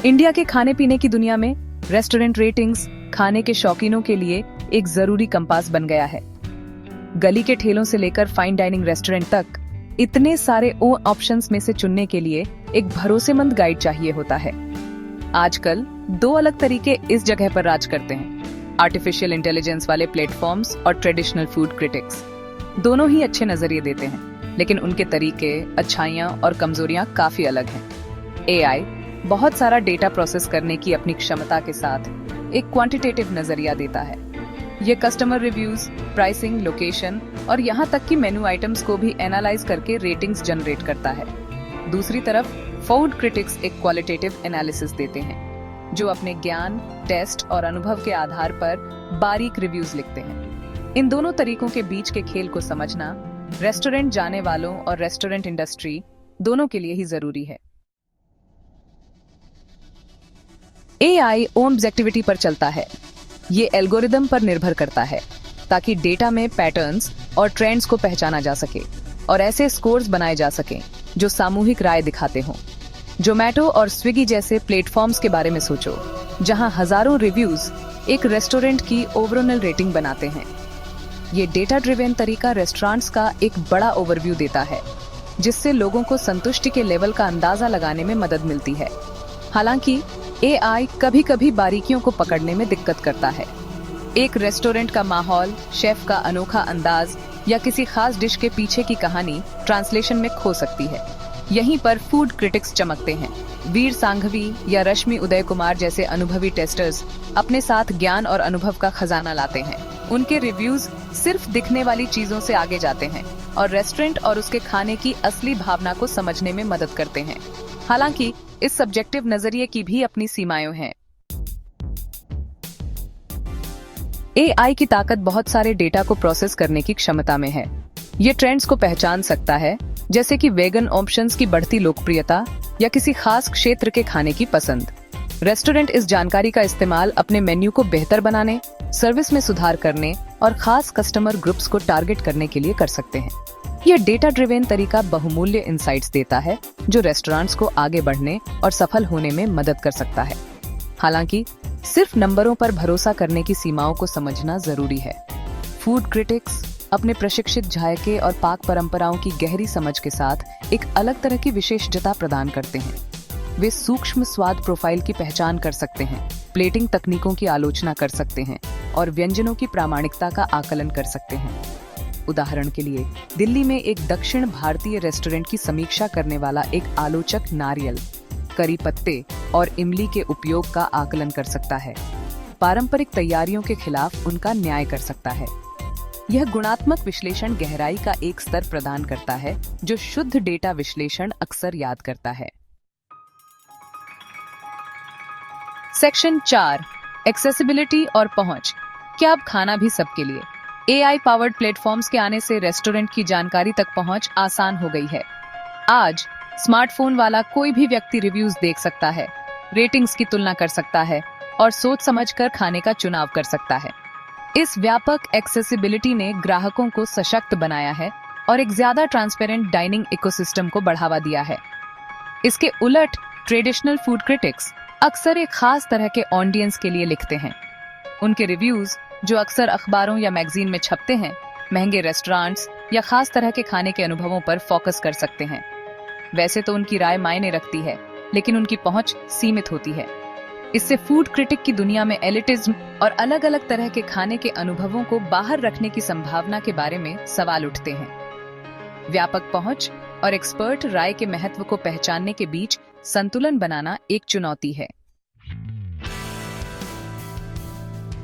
India के खाने पीने की दुनिया में रेस्टोरेंट रेटिंग्स खाने के शौकीनों के लिए एक जरूरी कंपास बन गया है। गली के ठेलों से लेकर फाइन डाइनिंग रेस्टोरेंट तक इतने सारे ऑप्शंस में से चुनने के लिए एक भरोसेमंद गाइड चाहिए होता है। आजकल दो अलग तरीके इस जगह पर राज करते हैं, आर्टिफिशियल इंटेलिजेंस वाले प्लेटफॉर्म्स और ट्रेडिशनल फूड क्रिटिक्स। दोनों ही अच्छे नजरिए देते हैं, लेकिन उनके तरीके, अच्छाइयाँ और कमजोरियां काफी अलग हैं। एआई बहुत सारा डेटा प्रोसेस करने की अपनी क्षमता के साथ एक क्वांटिटेटिव नजरिया देता है। ये कस्टमर रिव्यूज, प्राइसिंग, लोकेशन और यहाँ तक कि मेनू आइटम्स को भी एनालाइज करके रेटिंग्स जनरेट करता है। दूसरी तरफ फूड क्रिटिक्स एक क्वालिटेटिव एनालिसिस देते हैं, जो अपने ज्ञान, टेस्ट और अनुभव के आधार पर बारीक रिव्यूज लिखते हैं। इन दोनों तरीकों के बीच के खेल को समझना रेस्टोरेंट जाने वालों और रेस्टोरेंट इंडस्ट्री दोनों के लिए ही जरूरी है। एआई ऑब्जेक्टिविटी पर चलता है। ये एल्गोरिदम पर निर्भर करता है ताकि डेटा में पैटर्न्स और ट्रेंड्स को पहचाना जा सके और ऐसे स्कोर्स बनाए जा सकें जो सामूहिक राय दिखाते हों। जोमैटो और स्विगी जैसे प्लेटफॉर्म्स के बारे में सोचो, जहां हजारों रिव्यूज एक रेस्टोरेंट की ओवरऑल रेटिंग बनाते हैं। ये डेटा ड्रिवन तरीका रेस्टोरेंट्स का एक बड़ा ओवरव्यू देता है, जिससे लोगों को संतुष्टि के लेवल का अंदाजा लगाने में मदद मिलती है। हालांकि एआई कभी-कभी बारीकियों को पकड़ने में दिक्कत करता है। एक रेस्टोरेंट का माहौल, शेफ का अनोखा अंदाज या किसी खास डिश के पीछे की कहानी ट्रांसलेशन में खो सकती है। यहीं पर फूड क्रिटिक्स चमकते हैं। वीर सांघवी या रश्मि उदय कुमार जैसे अनुभवी टेस्टर्स अपने साथ ज्ञान और अनुभव का खजाना लाते हैं। उनके रिव्यूज सिर्फ दिखने वाली चीजों से आगे जाते हैं और रेस्टोरेंट और उसके खाने की असली भावना को समझने में मदद करते हैं। हालांकि इस सब्जेक्टिव नजरिए की भी अपनी सीमाएं हैं। एआई की ताकत बहुत सारे डेटा को प्रोसेस करने की क्षमता में है। ये ट्रेंड्स को पहचान सकता है, जैसे कि वेगन ऑप्शंस की बढ़ती लोकप्रियता या किसी खास क्षेत्र के खाने की पसंद। रेस्टोरेंट इस जानकारी का इस्तेमाल अपने मेन्यू को बेहतर बनाने, सर्विस में सुधार करने और खास कस्टमर ग्रुप्स को टारगेट करने के लिए कर सकते हैं। यह डेटा ड्रिवन तरीका बहुमूल्य इंसाइट्स देता है, जो रेस्टोरेंट्स को आगे बढ़ने और सफल होने में मदद कर सकता है। हालांकि सिर्फ नंबरों पर भरोसा करने की सीमाओं को समझना जरूरी है। फूड क्रिटिक्स अपने प्रशिक्षित जायके और पाक परंपराओं की गहरी समझ के साथ एक अलग तरह की विशेषता प्रदान करते हैं। वे सूक्ष्म स्वाद प्रोफाइल की पहचान कर सकते हैं, प्लेटिंग तकनीकों की आलोचना कर सकते हैं और व्यंजनों की प्रामाणिकता का आकलन कर सकते हैं। उदाहरण के लिए, दिल्ली में एक दक्षिण भारतीय रेस्टोरेंट की समीक्षा करने वाला एक आलोचक नारियल, करी पत्ते और इमली के उपयोग का आकलन कर सकता है। पारंपरिक तैयारियों के खिलाफ उनका न्याय कर सकता है। यह गुणात्मक विश्लेषण गहराई का एक स्तर प्रदान करता है, जो शुद्ध डेटा विश्लेषण अक्सर याद करता है। सेक्शन 4, एक्सेसिबिलिटी और पहुंच। क्या अब खाना भी सबके लिए? एआई पावर्ड प्लेटफॉर्म्स के आने से रेस्टोरेंट की जानकारी तक पहुंच आसान हो गई है। आज स्मार्टफोन वाला कोई भी व्यक्ति रिव्यूज देख सकता है, रेटिंग्स की तुलना कर सकता है और सोच समझकर खाने का चुनाव कर सकता है। इस व्यापक एक्सेसिबिलिटी ने ग्राहकों को सशक्त बनाया है और एक ज्यादा ट्रांसपेरेंट डाइनिंग इकोसिस्टम को बढ़ावा दिया है। इसके उलट ट्रेडिशनल फूड क्रिटिक्स अक्सर एक खास तरह के ऑडियंस के लिए लिखते हैं। उनके रिव्यूज, जो अक्सर अखबारों या मैगजीन में छपते हैं, महंगे रेस्टोरेंट्स या खास तरह के खाने के अनुभवों पर फोकस कर सकते हैं। वैसे तो उनकी राय मायने रखती है, लेकिन उनकी पहुंच सीमित होती है। इससे फूड क्रिटिक की दुनिया में एलिटिज्म और अलग अलग तरह के खाने के अनुभवों को बाहर रखने की संभावना के बारे में सवाल उठते हैं। व्यापक पहुंच और एक्सपर्ट राय के महत्व को पहचानने के बीच संतुलन बनाना एक चुनौती है।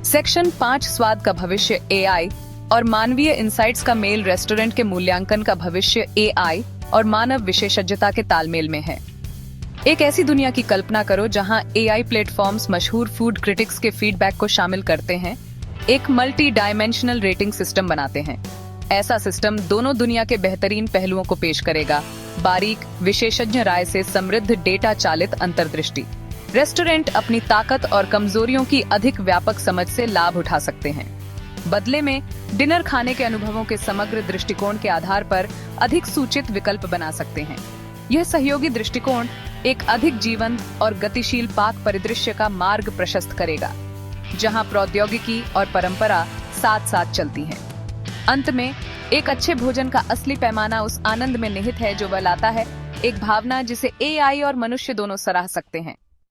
सेक्शन 5, स्वाद का भविष्य एआई और मानवीय इंसाइट्स का मेल। रेस्टोरेंट के मूल्यांकन का भविष्य एआई और मानव विशेषज्ञता के तालमेल में है। एक ऐसी दुनिया की कल्पना करो जहां एआई प्लेटफॉर्म्स मशहूर फूड क्रिटिक्स के फीडबैक को शामिल करते हैं, एक मल्टी डायमेंशनल रेटिंग सिस्टम बनाते हैं। ऐसा सिस्टम दोनों दुनिया के बेहतरीन पहलुओं को पेश करेगा, बारीक विशेषज्ञ राय से समृद्ध डेटा चालित अंतर्दृष्टि। रेस्टोरेंट अपनी ताकत और कमजोरियों की अधिक व्यापक समझ से लाभ उठा सकते हैं। बदले में डिनर खाने के अनुभवों के समग्र दृष्टिकोण के आधार पर अधिक सूचित विकल्प बना सकते हैं। यह सहयोगी दृष्टिकोण एक अधिक जीवंत और गतिशील पाक परिदृश्य का मार्ग प्रशस्त करेगा, जहां प्रौद्योगिकी और परंपरा साथ साथ चलती हैं। अंत में एक अच्छे भोजन का असली पैमाना उस आनंद में निहित है जो वह लाता है, एक भावना जिसे एआई और मनुष्य दोनों सराह सकते हैं।